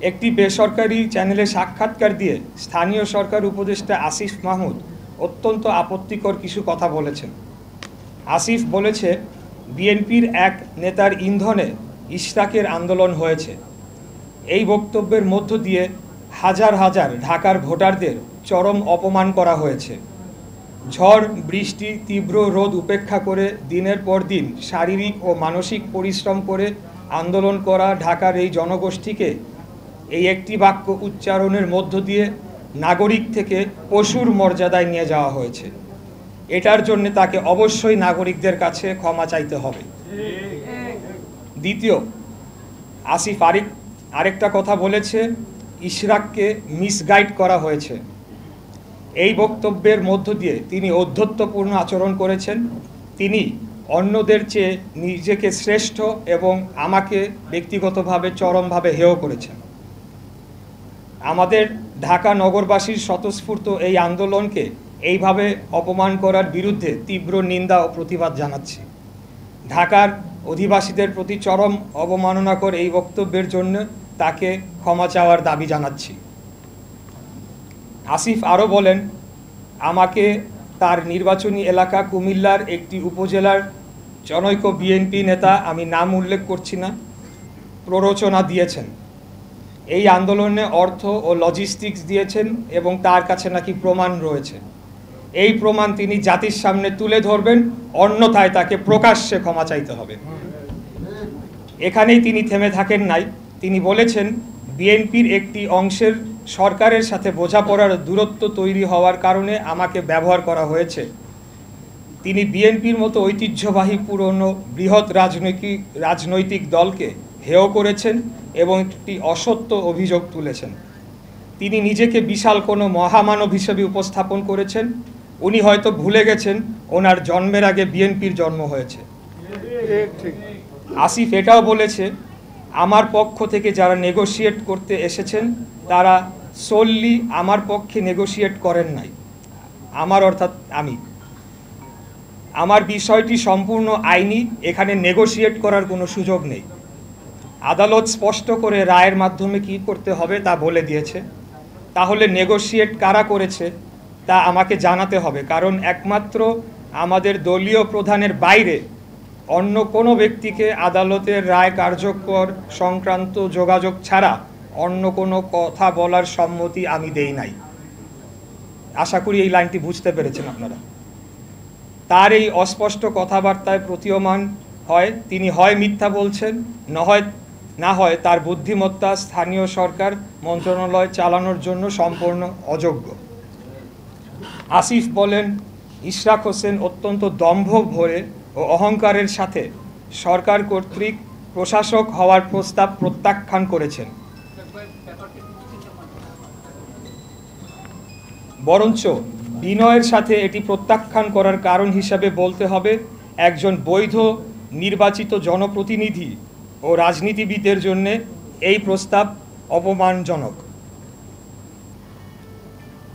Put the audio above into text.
একটি বেসরকারি চ্যানেলে সাক্ষাৎকার দিয়ে স্থানীয় সরকার উপদেষ্টা আসিফ মাহমুদ অত্যন্ত আপত্তিকর কিছু কথা বলেছেন। আসিফ বলেছে, বিএনপির এক নেতার ইন্ধনে ইশরাকের আন্দোলন হয়েছে। এই বক্তব্যের মধ্য দিয়ে হাজার হাজার ঢাকার ভোটারদের চরম অপমান করা হয়েছে। ঝড় বৃষ্টি তীব্র রোদ উপেক্ষা করে দিনের পর দিন শারীরিক ও মানসিক পরিশ্রম করে আন্দোলন করা ঢাকার এই জনগোষ্ঠীকে এই একটি বাক্য উচ্চারণের মধ্য দিয়ে নাগরিক থেকে পশুর মর্যাদায় নিয়ে যাওয়া হয়েছে। এটার জন্য তাকে অবশ্যই নাগরিকদের কাছে ক্ষমা চাইতে হবে। দ্বিতীয়, আসিফ আরেকটা কথা বলেছে, ইশরাককে মিসগাইড করা হয়েছে। এই বক্তব্যের মধ্য দিয়ে তিনি ঔদ্ধত্যপূর্ণ আচরণ করেছেন। তিনি অন্যদের চেয়ে নিজেকে শ্রেষ্ঠ এবং আমাকে ব্যক্তিগতভাবে চরমভাবে হেয় করেছেন। আমাদের ঢাকা নগরবাসীর স্বতঃস্ফূর্ত এই আন্দোলনকে এইভাবে অপমান করার বিরুদ্ধে তীব্র নিন্দা ও প্রতিবাদ জানাচ্ছি। ঢাকার অধিবাসীদের প্রতি চরম অবমাননাকর এই বক্তব্যের জন্য তাকে ক্ষমা চাওয়ার দাবি জানাচ্ছি। আসিফ আরও বলেন, আমাকে তার নির্বাচনী এলাকা কুমিল্লার একটি উপজেলার জনৈক বিএনপি নেতা, আমি নাম উল্লেখ করছি না, প্ররোচনা দিয়েছেন। এই আন্দোলনে অর্থ ও লজিস্টিক্স দিয়েছেন এবং তার কাছে নাকি প্রমাণ রয়েছে। এই প্রমাণ তিনি জাতির সামনে তুলে ধরবেন, অন্যথায় তাকে প্রকাশ্যে ক্ষমা চাইতে হবে। এখানেই তিনি থেমে থাকেন নাই। তিনি বলেছেন, বিএনপির একটি অংশের সরকারের সাথে বোঝাপড়ার দূরত্ব তৈরি হওয়ার কারণে আমাকে ব্যবহার করা হয়েছে। তিনি বিএনপির মতো ঐতিহ্যবাহী পুরনো বৃহৎ রাজনৈতিক দলকে হেয় করেছেন এবং একটি অসত্য অভিযোগ তুলেছেন। তিনি নিজেকে বিশাল কোনো মহামানব হিসেবে উপস্থাপন করেছেন। উনি হয়তো ভুলে গেছেন ওনার জন্মের আগে বিএনপির জন্ম হয়েছে। আসিফ এটাও বলেছে, আমার পক্ষ থেকে যারা নেগোশিয়েট করতে এসেছেন তারা সোললি আমার পক্ষে নেগোশিয়েট করেন নাই। অর্থাৎ আমার বিষয়টি সম্পূর্ণ আইনি, এখানে নেগোশিয়েট করার কোনো সুযোগ নেই। আদালত স্পষ্ট করে রায়ের মাধ্যমে কি করতে হবে তা বলে দিয়েছে। তাহলে নেগোশিয়েট কারা করেছে তা আমাকে জানাতে হবে, কারণ একমাত্র আমাদের দলীয় প্রধানের বাইরে অন্য কোনো ব্যক্তিকে আদালতের রায় কার্যকর সংক্রান্ত যোগাযোগ ছাড়া অন্য কোনো কথা বলার সম্মতি আমি দেই নাই। আশা করি এই লাইনটি বুঝতে পেরেছেন আপনারা। তার এই অস্পষ্ট কথাবার্তায় প্রতীয়মান হয় তিনি হয় মিথ্যা বলছেন, না হয় তার বুদ্ধিমত্তা স্থানীয় সরকার মন্ত্রণালয় চালানোর জন্য সম্পূর্ণ অযোগ্য। আসিফ বলেন, ইশরাক হোসেন অত্যন্ত দম্ভ ভরে ও অহংকারের সাথে সরকার কর্তৃক প্রশাসক হওয়ার প্রস্তাব প্রত্যাখ্যান করেছেন। বরঞ্চ বিনয়ের সাথে এটি প্রত্যাখ্যান করার কারণ হিসাবে বলতে হবে, একজন বৈধ নির্বাচিত জনপ্রতিনিধি ও রাজনীতিবিদের জন্য এই প্রস্তাব অপমানজনক।